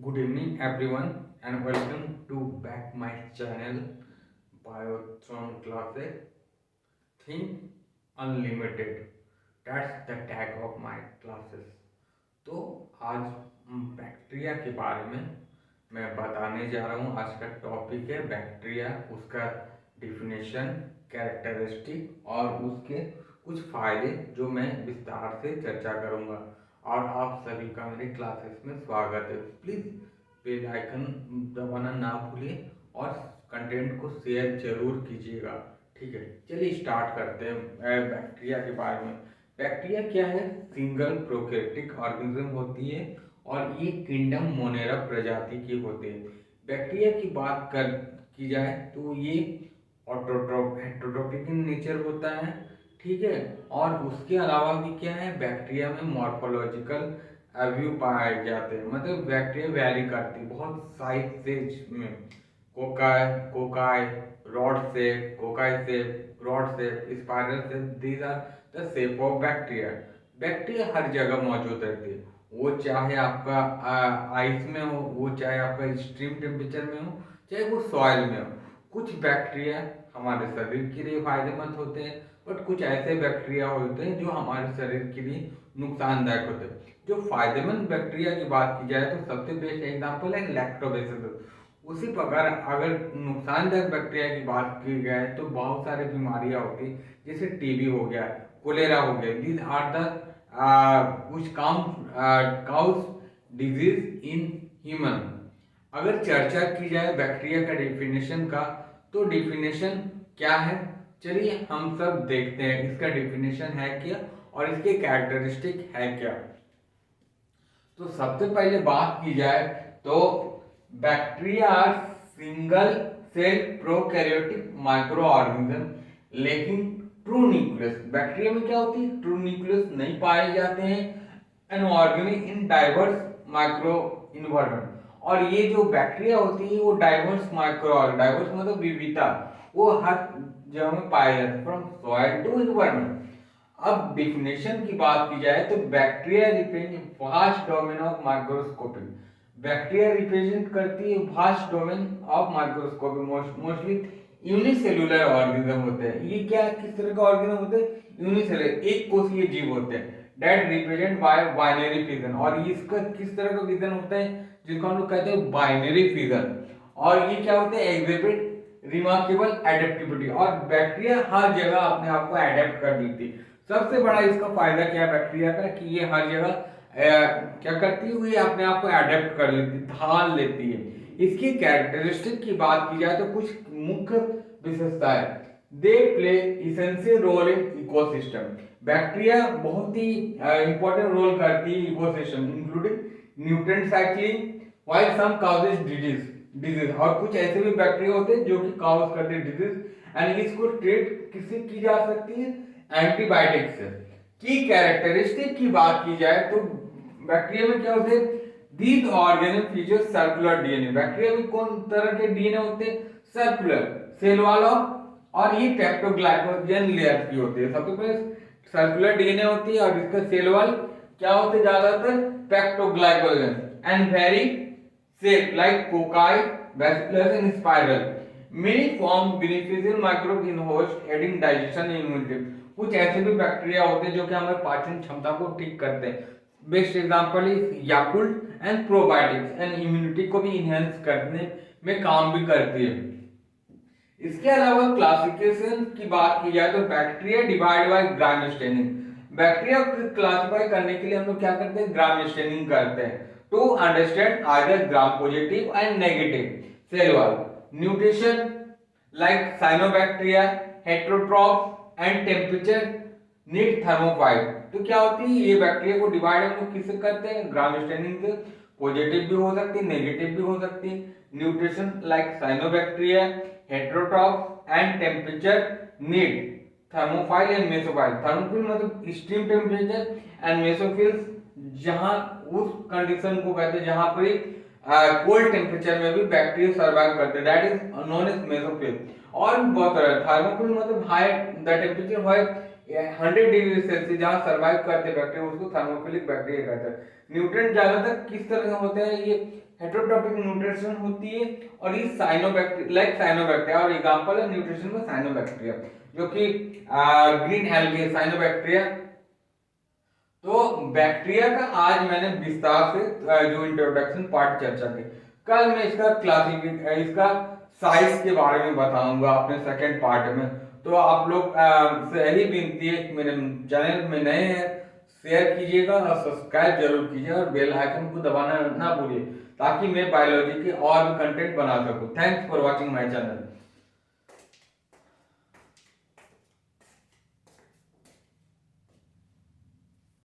Good evening, everyone, and welcome to back my channel Biotron Classes. Think Unlimited. That's the tag of my classes. तो आज bacteria के बारे में मैं बताने जा रहा हूँ। आज का टॉपिक है बैक्टीरिया, उसका डिफिनेशन, कैरेक्टरिस्टिक और उसके कुछ फायदे जो मैं विस्तार से चर्चा करूँगा। और आप सभी का मेरे क्लासेस में स्वागत है। प्लीज़ बेल आइकन दबाना ना भूलिए और कंटेंट को शेयर जरूर कीजिएगा। ठीक है, चलिए स्टार्ट करते हैं बैक्टीरिया के बारे में। बैक्टीरिया क्या है? सिंगल प्रोकैरियोटिक ऑर्गेनिज्म होती है और ये किंगडम मोनेरा प्रजाति की होते हैं। बैक्टीरिया की बात कर की जाए तो ये हेटरोट्रॉपिक इन नेचर होता है। ठीक है, और उसके अलावा भी क्या है, बैक्टीरिया में मॉर्फोलॉजिकल अव्यू पाए जाते हैं। मतलब बैक्टीरिया वैरी करती है बहुत साइज में। Cocci cocci rod shape, cocci shape, rod shape, spiral shape, these are the shape of bacteria. Bacteria हर जगह मौजूद रहती है, वो चाहे आपका आइस में हो, वो चाहे आपका एक्सट्रीम टेम्परेचर में हो, चाहे वो सॉइल में हो। कुछ बैक्टीरिया हमारे शरीर के लिए फायदेमंद होते हैं, बट कुछ ऐसे बैक्टीरिया होते हैं जो हमारे शरीर के लिए नुकसानदायक होते हैं। जो फायदेमंद बैक्टीरिया की बात की जाए तो सबसे बेस्ट एग्जाम्पल है लैक्टोबैसिलस। उसी प्रकार अगर नुकसानदायक बैक्टीरिया की बात की जाए तो बहुत सारी बीमारियां होती हैं, जैसे टीबी हो गया, कोलेरा हो गया। दीज आर द कुछ काउस डिजीज इन ह्यूमन। अगर चर्चा की जाए बैक्टीरिया का डेफिनेशन का, तो डेफिनेशन क्या है, चलिए हम सब देखते हैं इसका डेफिनेशन है क्या और इसके कैरेक्टरिस्टिक है क्या। तो सबसे पहले बात की जाए तो bacteria are single cell prokaryotic microorganism lacking true nucleus. Bacteria में क्या होती है, ट्रू न्यूक्लियस नहीं पाए जाते हैं। An organic in diverse micro environment. और ये जो बैक्टीरिया होती है वो डाइवर्स माइक्रो, डाइवर्स मतलब विविधता, वो हर जगह में पाए जाते हैं, फ्रॉम सॉइल टू इन्वायरमेंट। अब डिफिनेशन की बात की जाए तो bacteria represent vast domain of microscopy. Bacteria represent करती है vast domain of microscopy. Mostly unicellular organism होते हैं। ये क्या किस तरह का ऑर्गेनिज्म होते हैं? यूनिसेलुलर, एक कोषीय जीव होते हैं। That represent by binary fission. और इसका किस तरह का फिजन होता है, जिसको हम लोग कहते हैं बाइनरी फिजन। और ये क्या होते हैं? Exhibit remarkable adaptivity. और बैक्टीरिया हर जगह अपने आप को एडेप्ट कर लेती है। सबसे बड़ा इसका फायदा क्या है बैक्टीरिया का, कि ये हर जगह क्या करती है, ये अपने आप को एडेप्ट कर लेती है, ढाल लेती है। इसकी कैरेक्टरिस्टिक की बात की जाए तो कुछ मुख्य विशेषताएं। They play essential role in ecosystem. Bacteria बहुत ही इंपॉर्टेंट रोल करती है ecosystem, including nutrient cycling, while some causes disease. और कुछ ऐसे भी बैक्टीरिया होते हैं जो कि काउज करते हैं डिजीज, एंड इसको ट्रीट किससे की जा सकती है? एंटीबायोटिक्स से। की कैरेक्टरिस्टिक की बात की जाए तो बैक्टीरिया में क्या होते हैं? These organic feature circular DNA. Bacteria में कौन तरह के डीएनए होते हैं? सर्कुलर, सेल वाला, और ये पेप्टोग्लाइकोजन लेयर की होती है। सबसे पहले सर्कुलर डीएनए होती है और इसका सेल वाल क्या होते हैं? ज्यादातर peptidoglycan and vary shape like cocci, bacillus and spiral. Many form beneficial microbes in host, aiding digestion and immunity. कुछ ऐसे भी बैक्टीरिया होते हैं जो कि हमारे पाचन क्षमता को ठीक करते हैं। Best example is Yakult and probiotics, and immunity को भी इनहेंस करने में काम भी करती है। इसके अलावा क्लासिफिकेशन की बात की जाए तो bacteria divide by gram staining. Bacteria को क्लासिफाई करने के लिए हम लोग क्या करते हैं? ग्राम स्टेनिंग करते हैं to understand either gram positive and negative cell wall nutrition like cyanobacteria, heterotroph and temperature need thermophile. तो क्या होती है, ये बैक्टीरिया को डिवाइड हम लोग किससे करते हैं? ग्राम स्टेनिंग से। पॉजिटिव भी हो सकती है, नेगेटिव भी हो सकती है। Nutrition like cyanobacteria, heterotroph and temperature need thermophile and mesophile. Thermophile मतलब एक्सट्रीम टेम्परेचर, एंड मेसोफिल्स जहां उस कंडीशन को कहते हैं जहां पर कोल्ड टेम्परेचर में भी बैक्टीरिया सर्वाइव करते हैं, that is known as mesophile. और भी बहुत तरह थर्मोफिल मतलब high the temperature where 100 degree celsius जहाँ सर्वाइव करते बैक्टीरिया उसको थर्मोफिलिक बैक्टीरिया कहते हैं। न्यूट्रिएंट ज्यादातर किस तरह के होते हैं, ये हेटेरोट्रॉपिक न्यूट्रिशन होती है और ये साइनोबैक्टीरिया लाइक साइनोबैक्टीरिया, और एग्जांपल है न्यूट्रिशन में साइनोबैक्टीरिया जो कि ग्रीन एल्गी साइनोबैक्टीरिया। तो बैक्टीरिया का आज मैंने विस्तार से जो इंट्रोडक्शन पार्ट चर्चा की। कल मैं इसका साइज के बारे में बताऊंगा अपने सेकंड पार्ट में। तो आप लोग से यही विनती है कि मेरे चैनल में नए हैं शेयर कीजिएगा और सब्सक्राइब जरूर कीजिए और बेल आइकन को दबाना ना भूलिए ताकि मैं बायोलॉजी के और भी कंटेंट बना सकूं। Thanks for watching my channel.